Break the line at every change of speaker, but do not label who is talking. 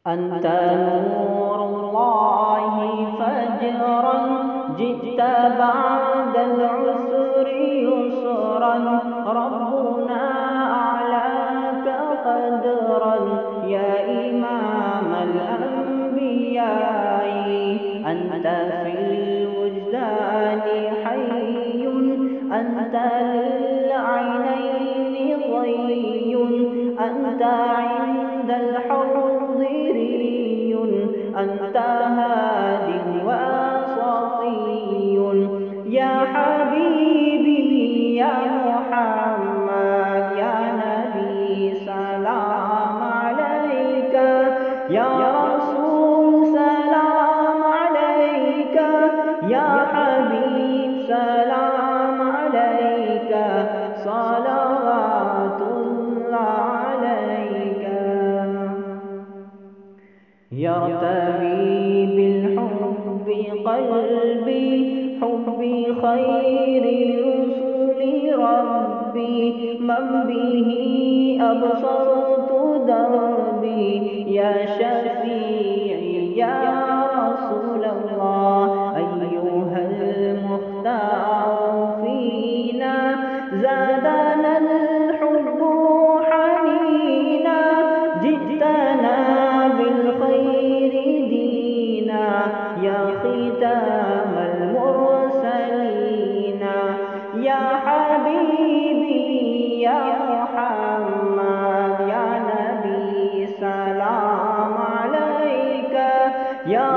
أنت نور الله فجرا، جئت بعد العسر يسرا، ربنا أعلاك قدرا يا إمام الأنبياء. أنت في الوجدان حي، أنت للعينين ضي، أنت عند الحوض ري، أنت هاد وصفي. يا حبيبي يا محمد يا نبي سلام عليك، يا رسول سلام عليك، يا حبيب سلام عليك، صلوات الله عليك. يرتوي بالحب قلبي، حب خير الرسل ربي، من به أبصرت دربي، يا شفيعي يا رسول الله. أيها المختار فينا، زادنا الحب حنينا، جئتنا بالخير دينا، يا ختام المرسلين. يا حبيبي يا محمد يا نبي سلام عليك، يا